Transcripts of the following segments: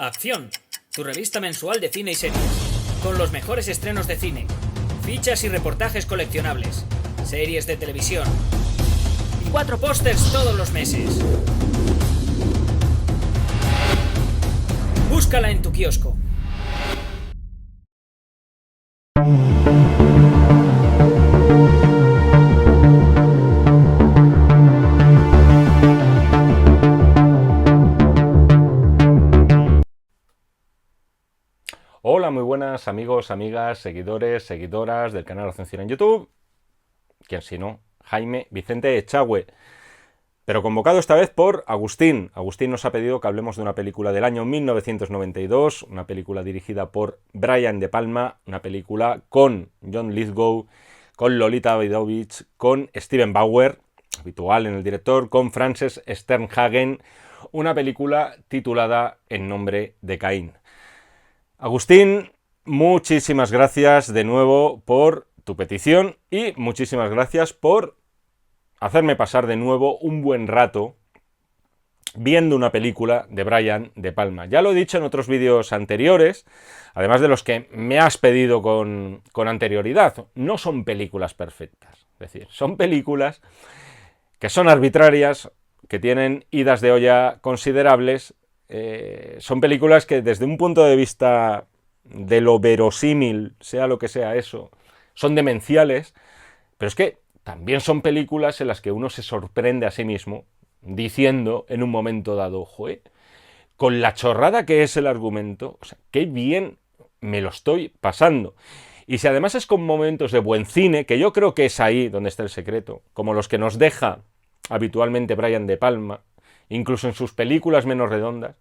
Acción, tu revista mensual de cine y series, con los mejores estrenos de cine, fichas y reportajes coleccionables, series de televisión y 4 pósters todos los meses. Búscala en tu kiosco. Hola, muy buenas amigos, amigas, seguidores, seguidoras del canal Ascensión en YouTube. Quien si no, Jaime Vicente Echagüe. Pero convocado esta vez por Agustín. Agustín nos ha pedido que hablemos de una película del año 1992, una película dirigida por Brian De Palma, una película con John Lithgow, con Lolita Davidovich, con Steven Bauer, habitual en el director, con Frances Sternhagen, una película titulada En nombre de Caín. Agustín, muchísimas gracias de nuevo por tu petición y muchísimas gracias por hacerme pasar de nuevo un buen rato viendo una película de Brian De Palma. Ya lo he dicho en otros vídeos anteriores, además de los que me has pedido con anterioridad, no son películas perfectas. Es decir, son películas que son arbitrarias, que tienen idas de olla considerables. Son películas que desde un punto de vista de lo verosímil, sea lo que sea eso, son demenciales, pero es que también son películas en las que uno se sorprende a sí mismo diciendo en un momento dado, joder, con la chorrada que es el argumento, o sea, qué bien me lo estoy pasando. Y si además es con momentos de buen cine, que yo creo que es ahí donde está el secreto, como los que nos deja habitualmente Brian De Palma, incluso en sus películas menos redondas,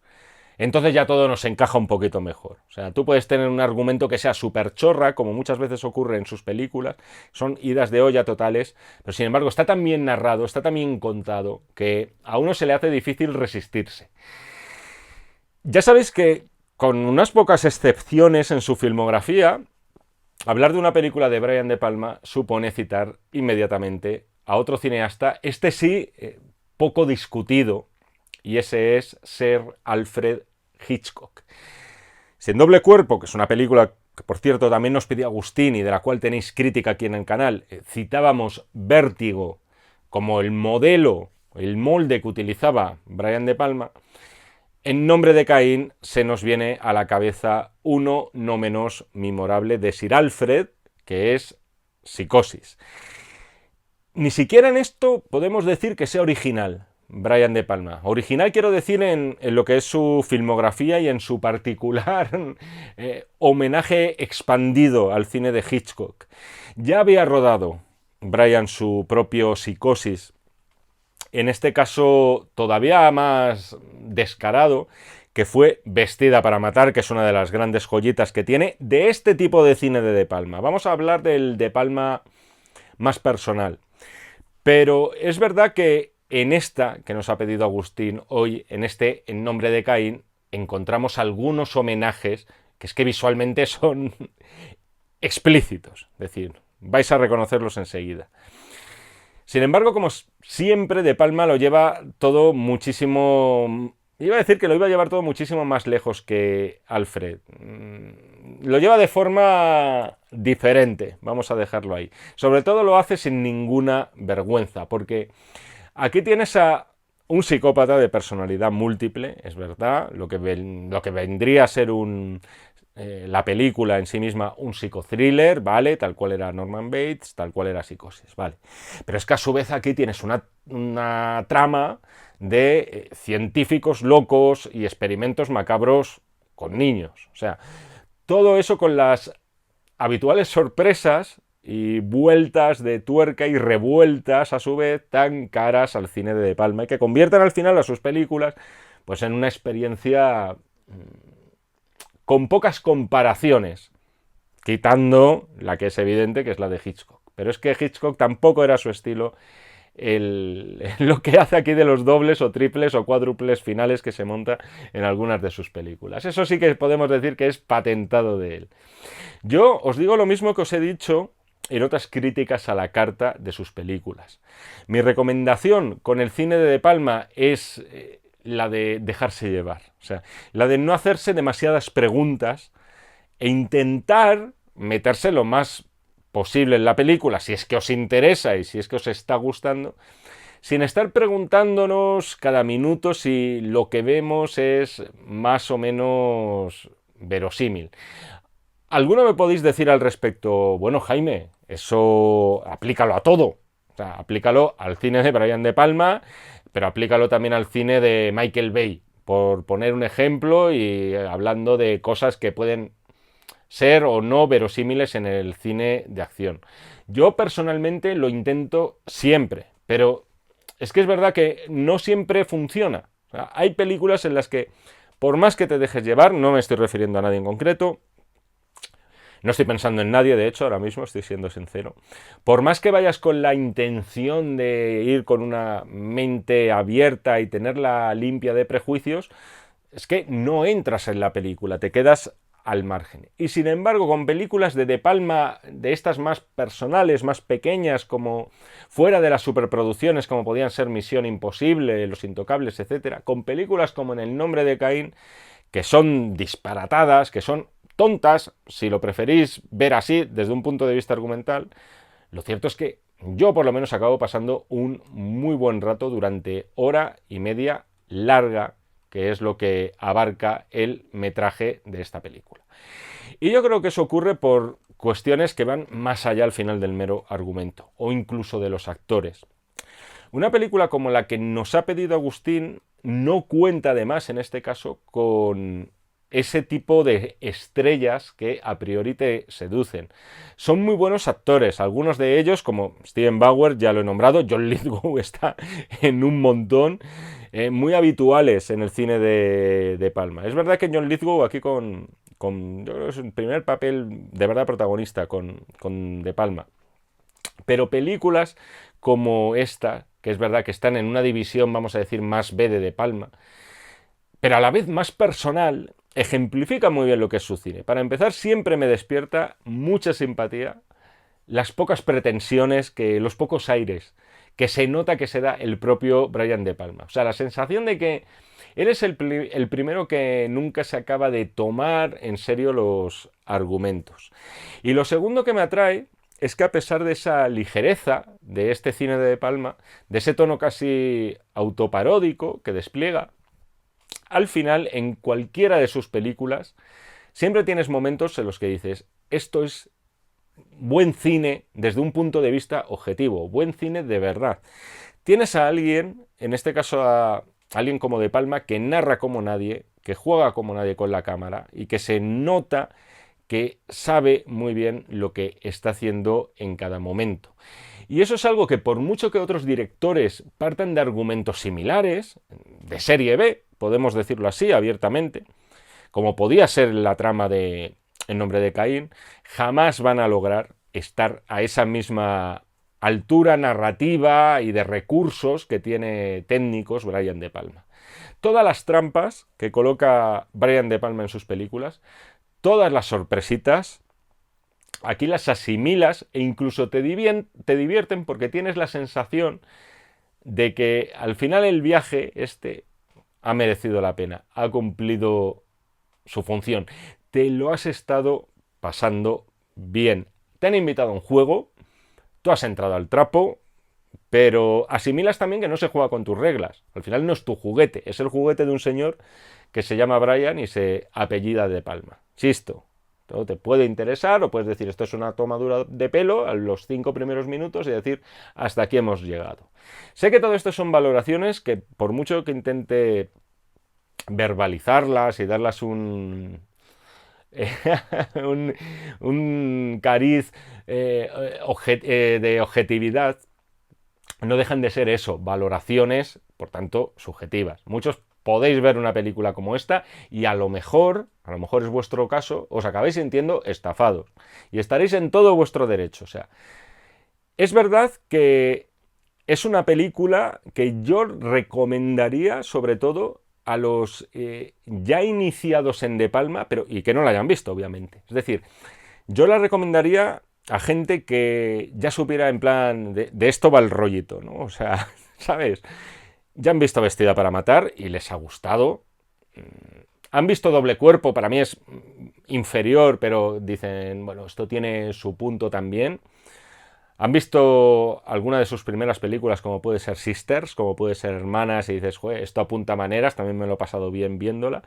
entonces ya todo nos encaja un poquito mejor. O sea, tú puedes tener un argumento que sea súper chorra, como muchas veces ocurre en sus películas, son idas de olla totales, pero sin embargo está tan bien narrado, está tan bien contado, que a uno se le hace difícil resistirse. Ya sabéis que, con unas pocas excepciones en su filmografía, hablar de una película de Brian De Palma supone citar inmediatamente a otro cineasta, este sí, poco discutido, y ese es Sir Alfred Hitchcock. Si en Doble Cuerpo, que es una película que por cierto también nos pidió Agustín y de la cual tenéis crítica aquí en el canal, citábamos Vértigo como el modelo, el molde que utilizaba Brian De Palma, En nombre de Caín se nos viene a la cabeza uno no menos memorable de Sir Alfred, que es Psicosis. Ni siquiera en esto podemos decir que sea original Brian De Palma. Original quiero decir en lo que es su filmografía y en su particular homenaje expandido al cine de Hitchcock. Ya había rodado Brian su propio Psicosis, en este caso todavía más descarado, que fue Vestida para matar, que es una de las grandes joyitas que tiene de este tipo de cine de De Palma. Vamos a hablar del De Palma más personal. Pero es verdad que en esta que nos ha pedido Agustín hoy, en este En nombre de Caín, encontramos algunos homenajes que es que visualmente son explícitos. Es decir, vais a reconocerlos enseguida. Sin embargo, como siempre, De Palma lo lleva todo muchísimo... Iba a decir que lo iba a llevar todo muchísimo más lejos que Alfred. Lo lleva de forma diferente, vamos a dejarlo ahí. Sobre todo lo hace sin ninguna vergüenza, porque aquí tienes a un psicópata de personalidad múltiple, es verdad, lo que vendría a ser la película en sí misma un psicothriller, ¿vale? Tal cual era Norman Bates, tal cual era Psicosis, ¿vale? Pero es que a su vez aquí tienes una trama de científicos locos y experimentos macabros con niños. O sea, todo eso con las habituales sorpresas y vueltas de tuerca y revueltas a su vez tan caras al cine de De Palma y que convierten al final a sus películas pues en una experiencia con pocas comparaciones, quitando la que es evidente, que es la de Hitchcock. Pero es que Hitchcock tampoco era su estilo lo que hace aquí de los dobles o triples o cuádruples finales que se monta en algunas de sus películas. Eso sí que podemos decir que es patentado de él. Yo os digo lo mismo que os he dicho en otras críticas a la carta de sus películas. Mi recomendación con el cine de De Palma es la de dejarse llevar. O sea, la de no hacerse demasiadas preguntas e intentar meterse lo más posible en la película, si es que os interesa y si es que os está gustando, sin estar preguntándonos cada minuto si lo que vemos es más o menos verosímil. ¿Alguno me podéis decir al respecto? Bueno, Jaime, eso aplícalo a todo. O sea, aplícalo al cine de Brian De Palma, pero aplícalo también al cine de Michael Bay, por poner un ejemplo y hablando de cosas que pueden ser o no verosímiles en el cine de acción. Yo personalmente lo intento siempre, pero es que es verdad que no siempre funciona. O sea, hay películas en las que, por más que te dejes llevar, no me estoy refiriendo a nadie en concreto, no estoy pensando en nadie, de hecho, ahora mismo estoy siendo sincero. Por más que vayas con la intención de ir con una mente abierta y tenerla limpia de prejuicios, es que no entras en la película, te quedas al margen. Y sin embargo, con películas de De Palma, de estas más personales, más pequeñas, como fuera de las superproducciones, como podían ser Misión Imposible, Los Intocables, etcétera, con películas como En el nombre de Caín, que son disparatadas, que son tontas, si lo preferís ver así, desde un punto de vista argumental, lo cierto es que yo por lo menos acabo pasando un muy buen rato durante hora y media larga, que es lo que abarca el metraje de esta película. Y yo creo que eso ocurre por cuestiones que van más allá al final del mero argumento, o incluso de los actores. Una película como la que nos ha pedido Agustín no cuenta además, en este caso, con ese tipo de estrellas que a priori te seducen. Son muy buenos actores, algunos de ellos, como Steven Bauer, ya lo he nombrado, John Lithgow está en un montón, muy habituales en el cine de Palma. Es verdad que John Lithgow aquí con yo creo que es el primer papel de verdad protagonista con De Palma. Pero películas como esta, que es verdad que están en una división, vamos a decir, más B de Palma, pero a la vez más personal, ejemplifica muy bien lo que es su cine. Para empezar, siempre me despierta mucha simpatía las pocas pretensiones, los pocos aires que se nota que se da el propio Brian De Palma. O sea, la sensación de que él es el primero que nunca se acaba de tomar en serio los argumentos. Y lo segundo que me atrae es que a pesar de esa ligereza de este cine de Palma, de ese tono casi autoparódico que despliega, al final, en cualquiera de sus películas, siempre tienes momentos en los que dices, esto es buen cine desde un punto de vista objetivo, buen cine de verdad. Tienes a alguien, en este caso a alguien como De Palma, que narra como nadie, que juega como nadie con la cámara y que se nota que sabe muy bien lo que está haciendo en cada momento. Y eso es algo que por mucho que otros directores partan de argumentos similares, de serie B, podemos decirlo así abiertamente, como podía ser la trama de El nombre de Caín, jamás van a lograr estar a esa misma altura narrativa y de recursos que tiene técnicos Brian De Palma. Todas las trampas que coloca Brian De Palma en sus películas, todas las sorpresitas, aquí las asimilas e incluso te divierten porque tienes la sensación de que al final el viaje ha merecido la pena, ha cumplido su función. Te lo has estado pasando bien. Te han invitado a un juego, tú has entrado al trapo, pero asimilas también que no se juega con tus reglas. Al final no es tu juguete, es el juguete de un señor que se llama Brian y se apellida De Palma. Chisto. Todo te puede interesar o puedes decir esto es una tomadura de pelo a los 5 primeros minutos y decir hasta aquí hemos llegado. Sé que todo esto son valoraciones que por mucho que intente verbalizarlas y darlas un cariz de objetividad, no dejan de ser eso, valoraciones, por tanto, subjetivas. Muchos podéis ver una película como esta y a lo mejor es vuestro caso, os acabáis sintiendo estafados y estaréis en todo vuestro derecho. O sea, es verdad que es una película que yo recomendaría sobre todo a los ya iniciados en De Palma, y que no la hayan visto, obviamente. Es decir, yo la recomendaría a gente que ya supiera en plan de esto va el rollito, ¿no? O sea, ¿sabes? ya han visto Vestida para matar y les ha gustado. Han visto Doble cuerpo, para mí es inferior, pero dicen, bueno, esto tiene su punto también. Han visto alguna de sus primeras películas, como puede ser Sisters, como puede ser Hermanas, y dices, joder, esto apunta maneras, también me lo he pasado bien viéndola.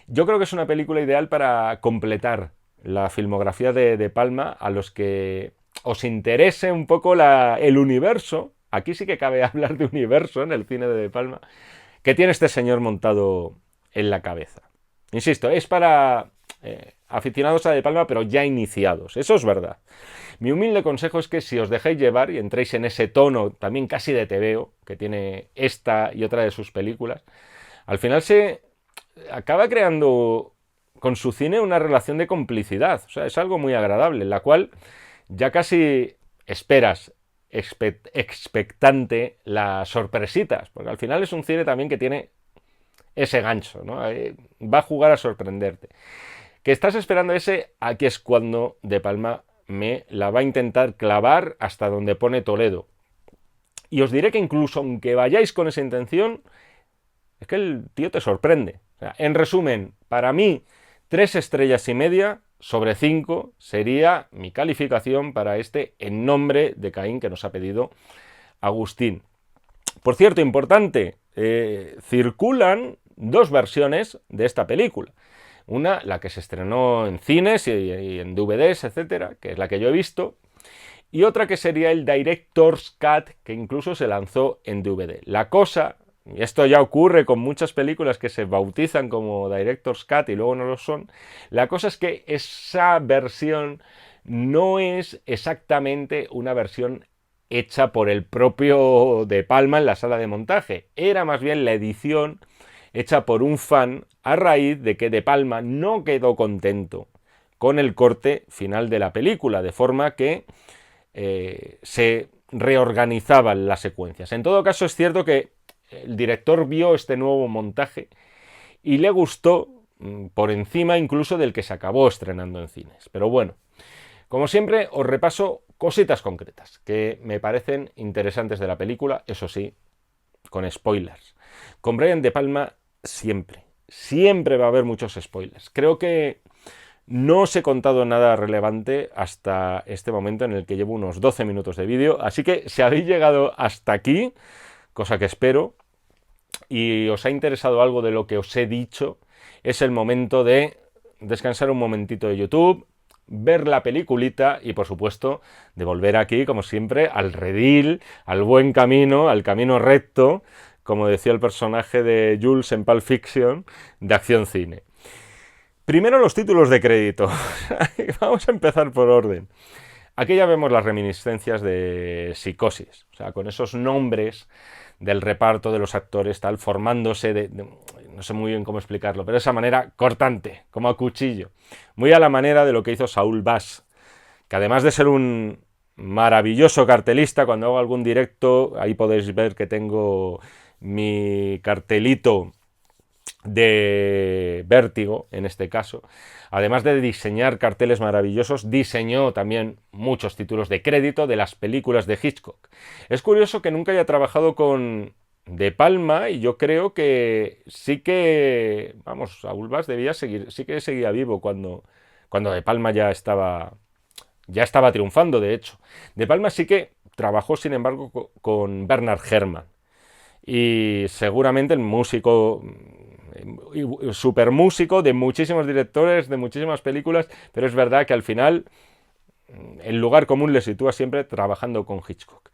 Yo creo que es una película ideal para completar la filmografía de De Palma a los que os interese un poco el universo. Aquí sí que cabe hablar de universo en el cine de Palma, que tiene este señor montado en la cabeza. Insisto, es para aficionados a De Palma, pero ya iniciados. Eso es verdad. Mi humilde consejo es que si os dejáis llevar y entréis en ese tono también casi de tebeo que tiene esta y otra de sus películas, al final se acaba creando con su cine una relación de complicidad. O sea, es algo muy agradable, en la cual ya casi esperas expectante las sorpresitas, porque al final es un cine también que tiene ese gancho, ¿no? Va a jugar a sorprenderte. Que estás esperando ese, aquí es cuando De Palma me la va a intentar clavar hasta donde pone Toledo. Y os diré que incluso aunque vayáis con esa intención, es que el tío te sorprende. O sea, en resumen, para mí, 3 estrellas y media sobre 5 sería mi calificación para este En nombre de Caín que nos ha pedido Agustín. Por cierto, importante, circulan 2 versiones de esta película. Una, la que se estrenó en cines y en DVDs, etcétera, que es la que yo he visto. Y otra que sería el Director's Cut, que incluso se lanzó en DVD. La cosa, y esto ya ocurre con muchas películas que se bautizan como Director's Cut y luego no lo son, la cosa es que esa versión no es exactamente una versión hecha por el propio De Palma en la sala de montaje. Era más bien la edición hecha por un fan a raíz de que De Palma no quedó contento con el corte final de la película, de forma que se reorganizaban las secuencias. En todo caso, es cierto que el director vio este nuevo montaje y le gustó por encima incluso del que se acabó estrenando en cines. Pero bueno, como siempre, os repaso cositas concretas que me parecen interesantes de la película, eso sí, con spoilers. Con Brian De Palma siempre va a haber muchos spoilers. Creo que no os he contado nada relevante hasta este momento en el que llevo unos 12 minutos de vídeo, así que si habéis llegado hasta aquí, cosa que espero, y os ha interesado algo de lo que os he dicho, es el momento de descansar un momentito de YouTube, ver la peliculita y por supuesto de volver aquí, como siempre, al redil, al buen camino, al camino recto, como decía el personaje de Jules en Pulp Fiction, de Acción Cine. Primero los títulos de crédito. Vamos a empezar por orden. Aquí ya vemos las reminiscencias de Psicosis, o sea, con esos nombres del reparto de los actores, tal, formándose no sé muy bien cómo explicarlo, pero de esa manera cortante, como a cuchillo. Muy a la manera de lo que hizo Saúl Bass, que además de ser un maravilloso cartelista, cuando hago algún directo, ahí podéis ver que tengo mi cartelito de Vértigo, en este caso. Además de diseñar carteles maravillosos, diseñó también muchos títulos de crédito de las películas de Hitchcock. Es curioso que nunca haya trabajado con De Palma y yo creo que sí que, vamos, Saúl Bass debía seguir, sí que seguía vivo cuando De Palma ya estaba triunfando, de hecho. De Palma sí que trabajó, sin embargo, con Bernard Herrmann. Y seguramente el músico, super músico de muchísimos directores, de muchísimas películas, pero es verdad que al final el lugar común le sitúa siempre trabajando con Hitchcock.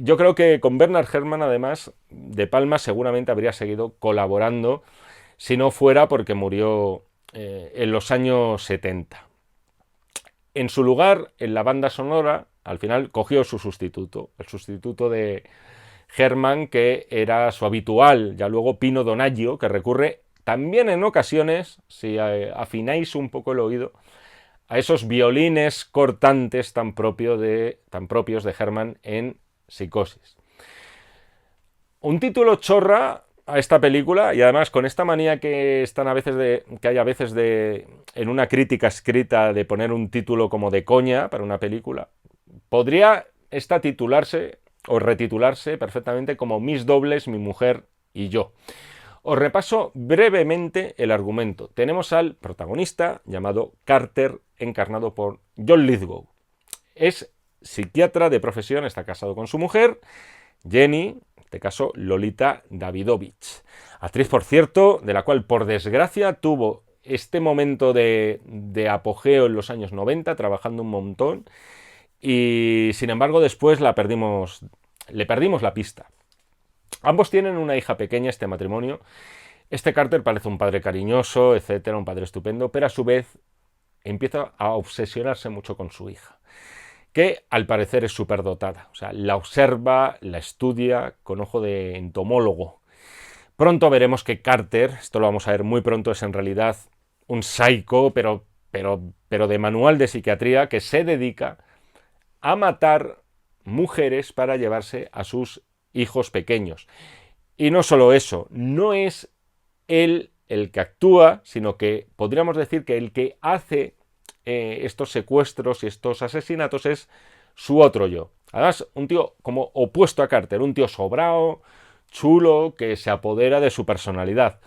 Yo creo que con Bernard Herrmann, además, De Palma seguramente habría seguido colaborando, si no fuera porque murió en los años 70. En su lugar, en la banda sonora, al final cogió su sustituto, el sustituto de Herrmann, que era su habitual, ya luego Pino Donaggio, que recurre también en ocasiones, si afináis un poco el oído, a esos violines cortantes tan propios de Herrmann en Psicosis. Un título chorra a esta película y además con esta manía que hay a veces en una crítica escrita de poner un título como de coña para una película, podría esta titularse o retitularse perfectamente como Mis dobles, mi mujer y yo. Os repaso brevemente el argumento. Tenemos al protagonista llamado Carter, encarnado por John Lithgow. Es psiquiatra de profesión, está casado con su mujer, Jenny, en este caso Lolita Davidovich. Actriz, por cierto, de la cual por desgracia tuvo este momento de apogeo en los años 90, trabajando un montón, y sin embargo después le perdimos la pista. Ambos tienen una hija pequeña, este matrimonio. Este Carter parece un padre cariñoso, etcétera, un padre estupendo, pero a su vez empieza a obsesionarse mucho con su hija, que al parecer es superdotada. O sea, la observa, la estudia con ojo de entomólogo. Pronto veremos que Carter, esto lo vamos a ver muy pronto, es en realidad un psycho, pero de manual de psiquiatría, que se dedica a matar mujeres para llevarse a sus hijos pequeños. Y no solo eso, no es él el que actúa, sino que podríamos decir que el que hace estos secuestros y estos asesinatos es su otro yo. Además, un tío como opuesto a Carter, un tío sobrao, chulo, que se apodera de su personalidad.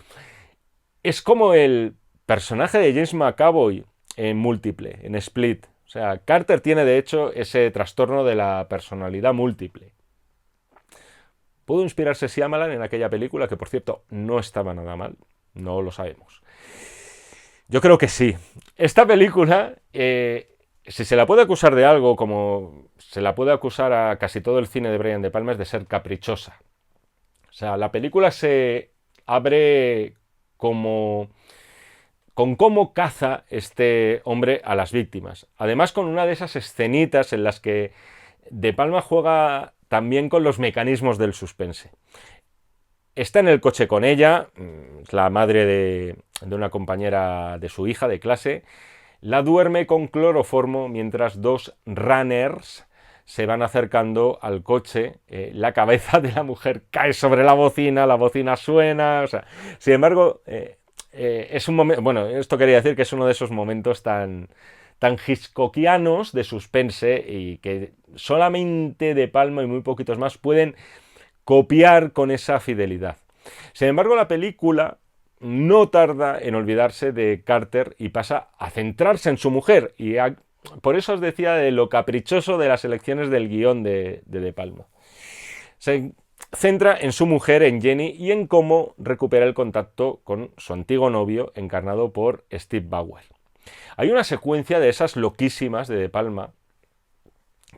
Es como el personaje de James McAvoy en Múltiple, en Split. O sea, Carter tiene de hecho ese trastorno de la personalidad múltiple. ¿Pudo inspirarse Shyamalan en aquella película? Que por cierto no estaba nada mal, no lo sabemos. Yo creo que sí. Esta película, si se la puede acusar de algo, como se la puede acusar a casi todo el cine de Brian De Palma, es de ser caprichosa. O sea, la película se abre con cómo caza este hombre a las víctimas. Además, con una de esas escenitas en las que De Palma juega también con los mecanismos del suspense. Está en el coche con ella, es la madre de una compañera de su hija de clase, la duerme con cloroformo mientras dos runners se van acercando al coche. La cabeza de la mujer cae sobre la bocina suena, o sea, sin embargo, es un momento, bueno, esto quería decir que es uno de esos momentos tan hitchcockianos de suspense y que solamente De Palma y muy poquitos más pueden copiar con esa fidelidad. Sin embargo, la película no tarda en olvidarse de Carter y pasa a centrarse en su mujer. Por eso os decía de lo caprichoso de las elecciones del guión de Palma. Se centra en su mujer, en Jenny, y en cómo recupera el contacto con su antiguo novio, encarnado por Steve Bauer. Hay una secuencia de esas loquísimas de Palma,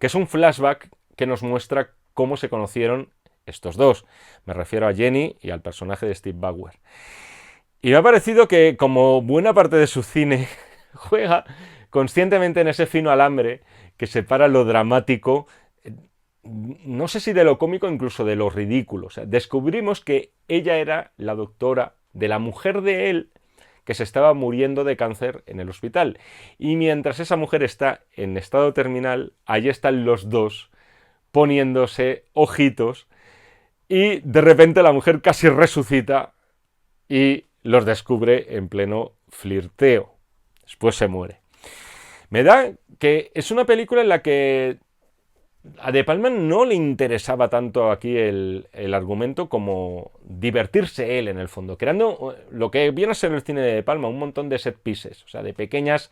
que es un flashback que nos muestra cómo se conocieron estos dos. Me refiero a Jenny y al personaje de Steve Bauer. Y me ha parecido que, como buena parte de su cine, juega conscientemente en ese fino alambre que separa lo dramático, no sé si de lo cómico, incluso de lo ridículo. O sea, descubrimos que ella era la doctora de la mujer de él, que se estaba muriendo de cáncer en el hospital. Y mientras esa mujer está en estado terminal, allí están los dos poniéndose ojitos y de repente la mujer casi resucita y los descubre en pleno flirteo. Después se muere. Me da que es una película en la que a De Palma no le interesaba tanto aquí el argumento como divertirse él en el fondo, creando lo que viene a ser el cine de De Palma, un montón de set pieces, o sea, de pequeñas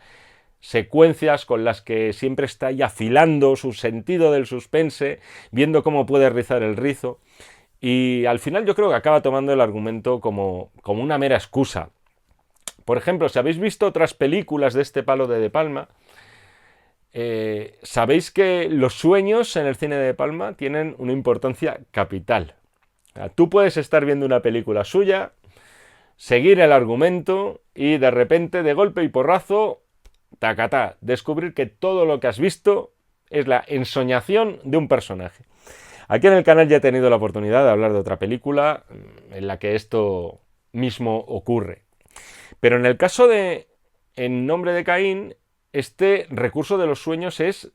secuencias con las que siempre está ahí afilando su sentido del suspense, viendo cómo puede rizar el rizo, y al final yo creo que acaba tomando el argumento como una mera excusa. Por ejemplo, si habéis visto otras películas de este palo de Palma, sabéis que los sueños en el cine de Palma tienen una importancia capital. O sea, tú puedes estar viendo una película suya, seguir el argumento y de repente, de golpe y porrazo, tacatá, descubrir que todo lo que has visto es la ensoñación de un personaje. Aquí en el canal ya he tenido la oportunidad de hablar de otra película en la que esto mismo ocurre. Pero en el caso de En nombre de Caín, este recurso de los sueños es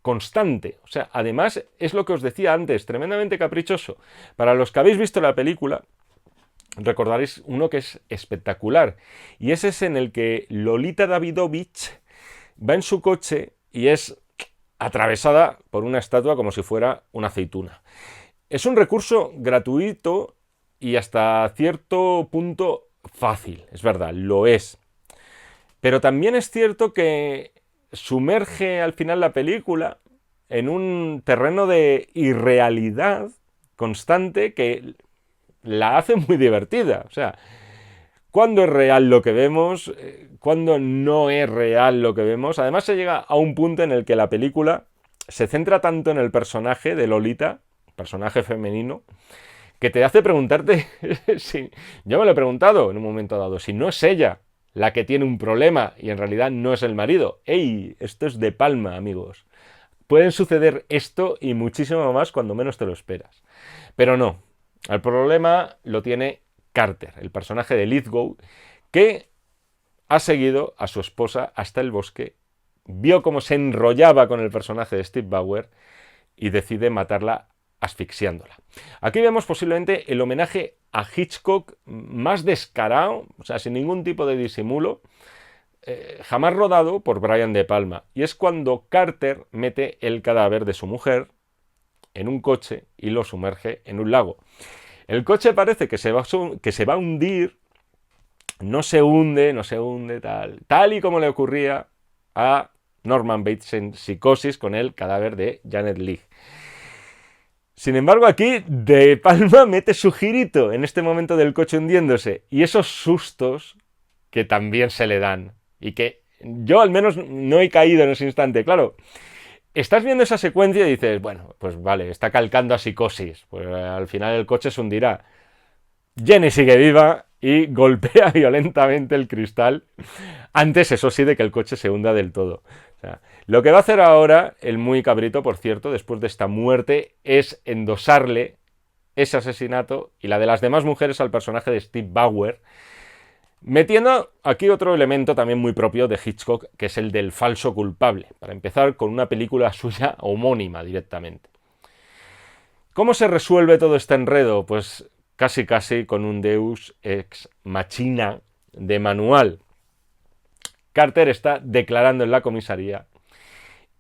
constante. O sea, además es lo que os decía antes, tremendamente caprichoso. Para los que habéis visto la película, recordaréis uno que es espectacular. Y ese es en el que Lolita Davidovich va en su coche y es atravesada por una estatua como si fuera una aceituna. Es un recurso gratuito y hasta cierto punto fácil, es verdad, lo es. Pero también es cierto que sumerge al final la película en un terreno de irrealidad constante que la hace muy divertida. O sea, ¿cuándo es real lo que vemos? ¿Cuándo no es real lo que vemos? Además se llega a un punto en el que la película se centra tanto en el personaje de Lolita, personaje femenino, que te hace preguntarte, si, yo me lo he preguntado en un momento dado, si no es ella la que tiene un problema y en realidad no es el marido. ¡Ey! Esto es De Palma, amigos. Pueden suceder esto y muchísimo más cuando menos te lo esperas. Pero no, el problema lo tiene Carter, el personaje de Lithgow, que ha seguido a su esposa hasta el bosque, vio cómo se enrollaba con el personaje de Steve Bauer y decide matarla asfixiándola. Aquí vemos posiblemente el homenaje a Hitchcock más descarado, o sea, sin ningún tipo de disimulo, jamás rodado por Brian De Palma. Y es cuando Carter mete el cadáver de su mujer en un coche y lo sumerge en un lago. El coche parece que se va a hundir, no se hunde, tal y como le ocurría a Norman Bates en Psicosis con el cadáver de Janet Leigh. Sin embargo, aquí De Palma mete su girito en este momento del coche hundiéndose y esos sustos que también se le dan y que yo al menos no he caído en ese instante. Claro, estás viendo esa secuencia y dices, bueno, pues vale, está calcando a Psicosis, pues al final el coche se hundirá. Jenny sigue viva y golpea violentamente el cristal antes, eso sí, de que el coche se hunda del todo. O sea, lo que va a hacer ahora el muy cabrito, por cierto, después de esta muerte, es endosarle ese asesinato y la de las demás mujeres al personaje de Steve Bauer, metiendo aquí otro elemento también muy propio de Hitchcock, que es el del falso culpable, para empezar con una película suya homónima directamente. ¿Cómo se resuelve todo este enredo? Pues casi con un Deus ex machina de manual. Carter está declarando en la comisaría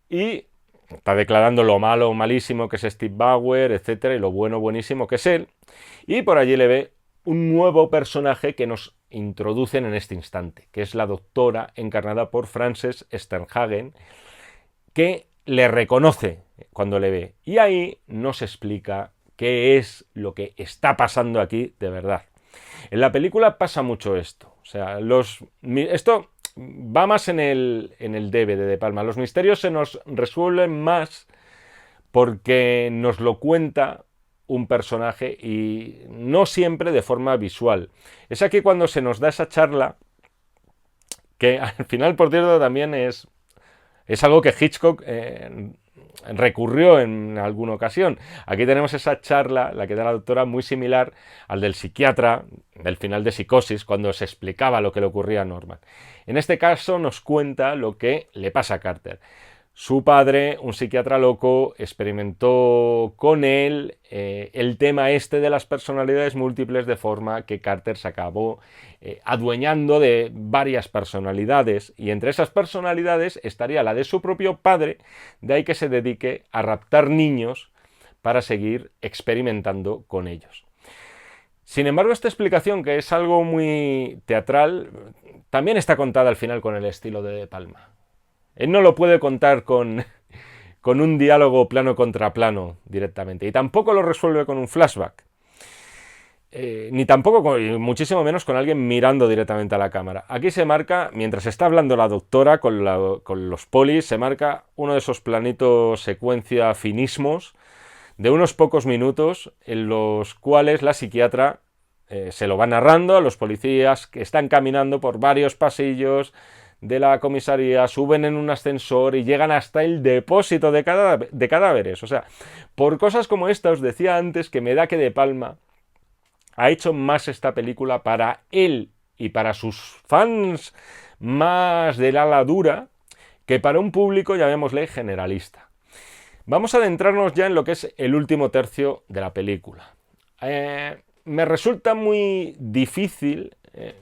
y está declarando lo malo o malísimo que es Steve Bauer, etcétera, y lo bueno buenísimo que es él. Y por allí le ve un nuevo personaje que nos introducen en este instante, que es la doctora encarnada por Frances Sternhagen, que le reconoce cuando le ve. Y ahí nos explica qué es lo que está pasando aquí de verdad. En la película pasa mucho esto. O sea, esto va más en el debe de Palma. Los misterios se nos resuelven más porque nos lo cuenta un personaje y no siempre de forma visual. Es aquí cuando se nos da esa charla que al final, por cierto, también es algo que Hitchcock recurrió en alguna ocasión. Aquí tenemos esa charla, la que da la doctora, muy similar al del psiquiatra del final de Psicosis, cuando se explicaba lo que le ocurría a Norman. En este caso nos cuenta lo que le pasa a Carter. Su padre, un psiquiatra loco, experimentó con él el tema este de las personalidades múltiples, de forma que Carter se acabó adueñando de varias personalidades, y entre esas personalidades estaría la de su propio padre, de ahí que se dedique a raptar niños para seguir experimentando con ellos. Sin embargo, esta explicación, que es algo muy teatral, también está contada al final con el estilo de De Palma. Él no lo puede contar con un diálogo plano contra plano directamente. Y tampoco lo resuelve con un flashback. Ni tampoco, muchísimo menos, con alguien mirando directamente a la cámara. Aquí se marca, mientras está hablando la doctora con los polis, se marca uno de esos planitos secuencia finismos de unos pocos minutos en los cuales la psiquiatra se lo va narrando a los policías que están caminando por varios pasillos de la comisaría, suben en un ascensor y llegan hasta el depósito de cadáveres. O sea, por cosas como esta os decía antes que me da que De Palma ha hecho más esta película para él y para sus fans más del ala dura que para un público, llamémosle, generalista. Vamos a adentrarnos ya en lo que es el último tercio de la película. Me resulta muy difícil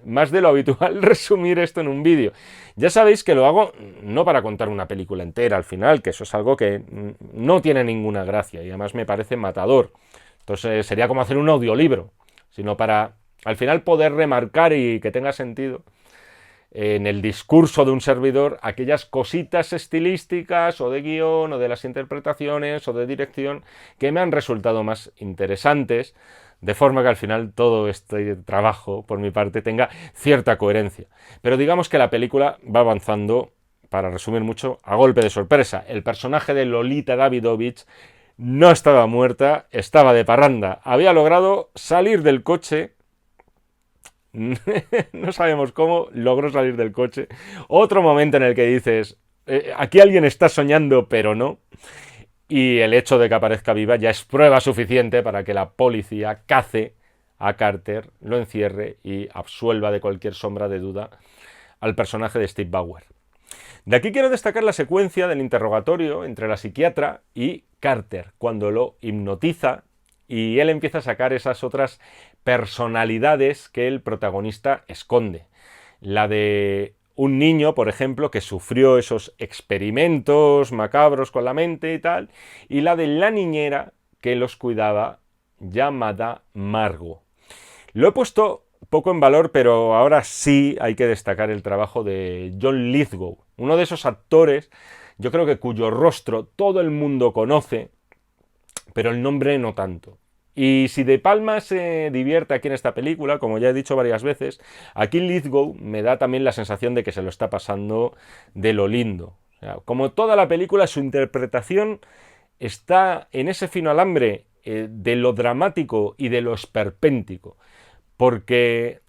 más de lo habitual resumir esto en un vídeo. Ya sabéis que lo hago no para contar una película entera al final, que eso es algo que no tiene ninguna gracia y además me parece matador. Entonces sería como hacer un audiolibro, sino para al final poder remarcar y que tenga sentido en el discurso de un servidor aquellas cositas estilísticas o de guión o de las interpretaciones o de dirección que me han resultado más interesantes, de forma que al final todo este trabajo por mi parte tenga cierta coherencia. Pero digamos que la película va avanzando, para resumir mucho, a golpe de sorpresa. El personaje de Lolita Davidovich no estaba muerta, estaba de parranda, había logrado salir del coche. No sabemos cómo logró salir del coche. Otro momento en el que dices, aquí alguien está soñando, pero no. Y el hecho de que aparezca viva ya es prueba suficiente para que la policía cace a Carter, lo encierre y absuelva de cualquier sombra de duda al personaje de Steve Bauer. De aquí quiero destacar la secuencia del interrogatorio entre la psiquiatra y Carter, cuando lo hipnotiza y él empieza a sacar esas otras personalidades que el protagonista esconde. La de un niño, por ejemplo, que sufrió esos experimentos macabros con la mente y tal, y la de la niñera que los cuidaba, llamada Margot. Lo he puesto poco en valor, pero ahora sí hay que destacar el trabajo de John Lithgow, uno de esos actores, yo creo que cuyo rostro todo el mundo conoce, pero el nombre no tanto. Y si De Palma se divierte aquí en esta película, como ya he dicho varias veces, aquí Lithgow me da también la sensación de que se lo está pasando de lo lindo. O sea, como toda la película, su interpretación está en ese fino alambre de lo dramático y de lo esperpéntico, porque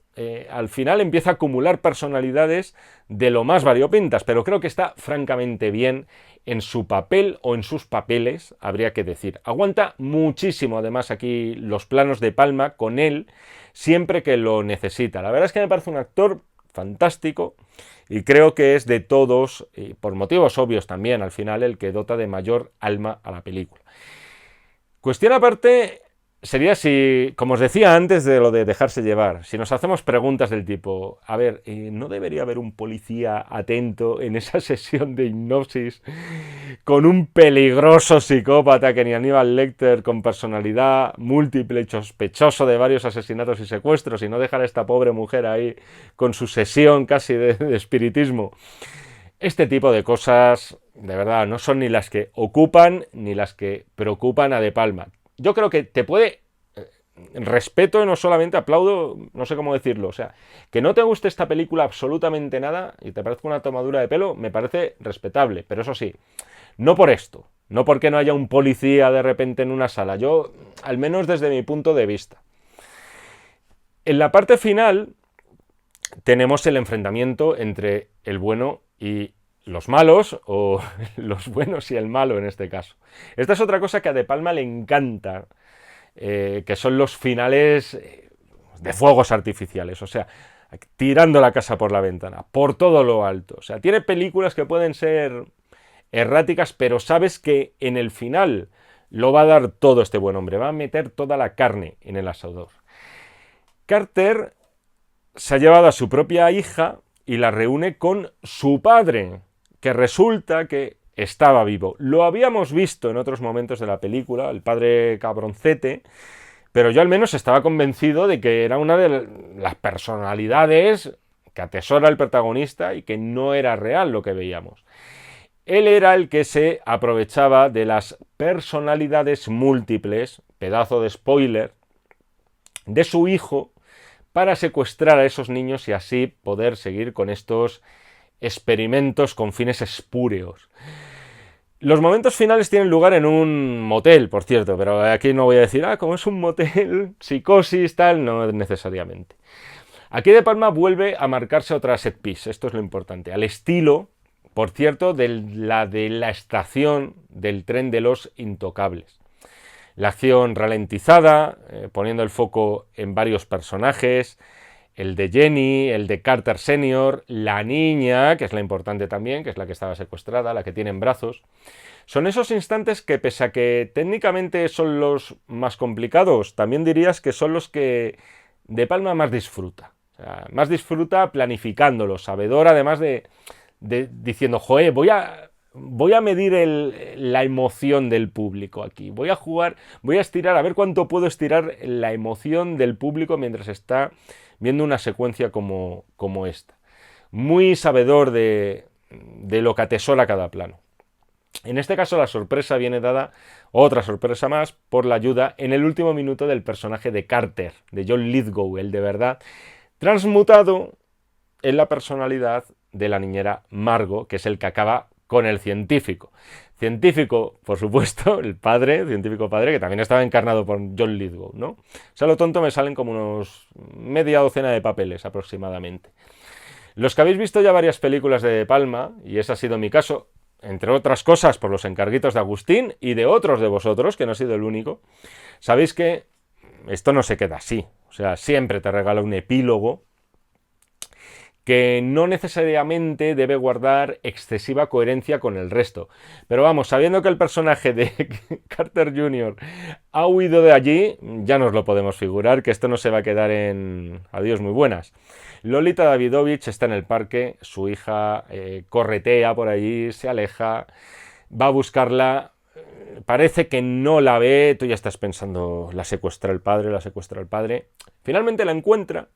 al final empieza a acumular personalidades de lo más variopintas, pero creo que está francamente bien en su papel o en sus papeles, habría que decir. Aguanta muchísimo, además, aquí los planos de Palma con él siempre que lo necesita. La verdad es que me parece un actor fantástico y creo que es de todos, y por motivos obvios también, al final, el que dota de mayor alma a la película. Cuestión aparte sería si, como os decía antes de lo de dejarse llevar, si nos hacemos preguntas del tipo, a ver, ¿no debería haber un policía atento en esa sesión de hipnosis con un peligroso psicópata que ni Aníbal Lecter, con personalidad múltiple y sospechoso de varios asesinatos y secuestros, y no dejar a esta pobre mujer ahí con su sesión casi de espiritismo? Este tipo de cosas, de verdad, no son ni las que ocupan ni las que preocupan a De Palma. Yo creo que te puede, respeto y no solamente aplaudo, no sé cómo decirlo, o sea, que no te guste esta película absolutamente nada y te parezca una tomadura de pelo, me parece respetable, pero eso sí, no por esto, no porque no haya un policía de repente en una sala, yo, al menos desde mi punto de vista. En la parte final tenemos el enfrentamiento entre el bueno y los malos, o los buenos y el malo en este caso. Esta es otra cosa que a De Palma le encanta, que son los finales de fuegos artificiales, o sea, tirando la casa por la ventana, por todo lo alto. O sea, tiene películas que pueden ser erráticas, pero sabes que en el final lo va a dar todo este buen hombre, va a meter toda la carne en el asador. Carter se ha llevado a su propia hija y la reúne con su padre, que resulta que estaba vivo. Lo habíamos visto en otros momentos de la película, el padre cabroncete, pero yo al menos estaba convencido de que era una de las personalidades que atesora el protagonista y que no era real lo que veíamos. Él era el que se aprovechaba de las personalidades múltiples, pedazo de spoiler, de su hijo para secuestrar a esos niños y así poder seguir con estos experimentos con fines espúreos. Los momentos finales tienen lugar en un motel, por cierto, pero aquí no voy a decir, como es un motel, psicosis, tal, no necesariamente. Aquí De Palma vuelve a marcarse otra set piece, esto es lo importante, al estilo, por cierto, de la estación del tren de los intocables. La acción ralentizada, poniendo el foco en varios personajes, el de Jenny, el de Carter Senior, la niña, que es la importante también, que es la que estaba secuestrada, la que tiene en brazos. Son esos instantes que, pese a que técnicamente son los más complicados, también dirías que son los que De Palma más disfruta. O sea, más disfruta planificándolo, sabedor además de diciendo, joder, voy a medir la emoción del público aquí, voy a jugar, voy a estirar, a ver cuánto puedo estirar la emoción del público mientras está viendo una secuencia como esta. Muy sabedor de lo que atesora cada plano. En este caso la sorpresa viene dada, otra sorpresa más, por la ayuda en el último minuto del personaje de Carter, de John Lithgow, el de verdad, transmutado en la personalidad de la niñera Margot, que es el que acaba con el científico. Científico, por supuesto, el padre, científico padre, que también estaba encarnado por John Lithgow, ¿no? O sea, lo tonto me salen como unos media docena de papeles aproximadamente. Los que habéis visto ya varias películas de De Palma, y ese ha sido mi caso, entre otras cosas por los encarguitos de Agustín y de otros de vosotros, que no he sido el único, sabéis que esto no se queda así. O sea, siempre te regala un epílogo que no necesariamente debe guardar excesiva coherencia con el resto. Pero vamos, sabiendo que el personaje de Carter Jr. ha huido de allí, ya nos lo podemos figurar, que esto no se va a quedar en adiós muy buenas. Lolita Davidovich está en el parque, su hija corretea por allí, se aleja, va a buscarla, parece que no la ve, tú ya estás pensando, la secuestra el padre. Finalmente la encuentra,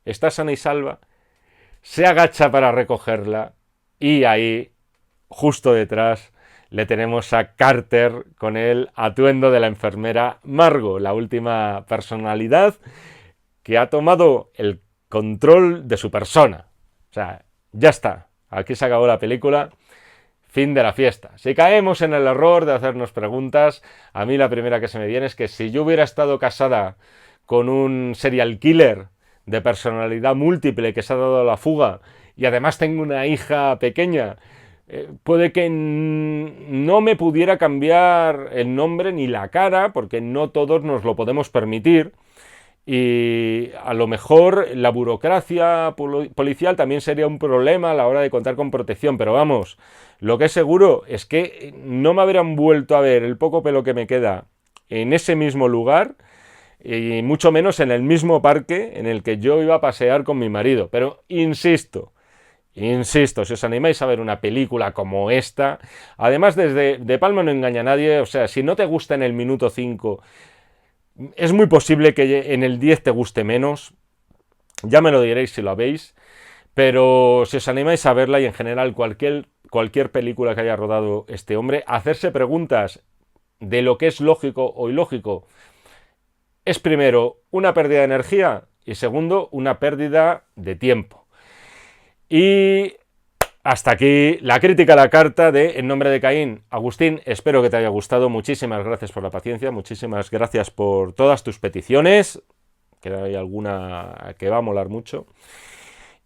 está sana y salva, se agacha para recogerla y ahí, justo detrás, le tenemos a Carter con el atuendo de la enfermera Margot, la última personalidad que ha tomado el control de su persona. O sea, ya está, aquí se acabó la película, fin de la fiesta. Si caemos en el error de hacernos preguntas, a mí la primera que se me viene es que si yo hubiera estado casada con un serial killer de personalidad múltiple que se ha dado a la fuga y además tengo una hija pequeña, puede que no me pudiera cambiar el nombre ni la cara, porque no todos nos lo podemos permitir, y a lo mejor la burocracia policial también sería un problema a la hora de contar con protección, pero vamos, lo que es seguro es que no me habrían vuelto a ver el poco pelo que me queda en ese mismo lugar, y mucho menos en el mismo parque en el que yo iba a pasear con mi marido. Pero insisto, si os animáis a ver una película como esta, además desde De Palma no engaña a nadie, o sea, si no te gusta en el minuto 5, es muy posible que en el 10 te guste menos, ya me lo diréis si lo habéis, pero si os animáis a verla y en general cualquier película que haya rodado este hombre, hacerse preguntas de lo que es lógico o ilógico, es primero una pérdida de energía y segundo una pérdida de tiempo. Y hasta aquí la crítica a la carta de En nombre de Caín. Agustín, espero que te haya gustado. Muchísimas gracias por la paciencia, muchísimas gracias por todas tus peticiones, que hay alguna que va a molar mucho.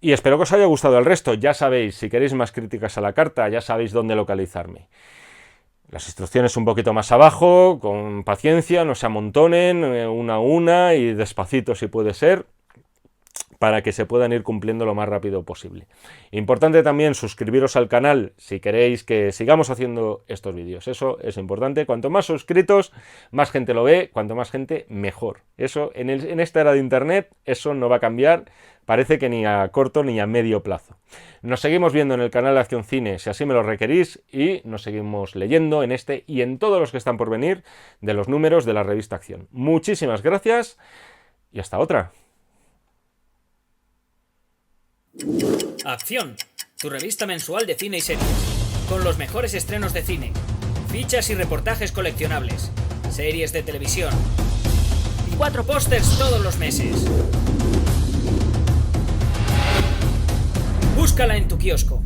Y espero que os haya gustado el resto. Ya sabéis, si queréis más críticas a la carta, ya sabéis dónde localizarme. Las instrucciones un poquito más abajo, con paciencia, no se amontonen, una a una y despacito si puede ser, para que se puedan ir cumpliendo lo más rápido posible. Importante también suscribiros al canal si queréis que sigamos haciendo estos vídeos. Eso es importante. Cuanto más suscritos, más gente lo ve, cuanto más gente, mejor. Eso en esta era de internet, eso no va a cambiar. Parece que ni a corto ni a medio plazo. Nos seguimos viendo en el canal de Acción Cine, si así me lo requerís, y nos seguimos leyendo en este y en todos los que están por venir de los números de la revista Acción. Muchísimas gracias y hasta otra. Acción, tu revista mensual de cine y series, con los mejores estrenos de cine, fichas y reportajes coleccionables, series de televisión y 4 pósters todos los meses. Búscala en tu kiosco.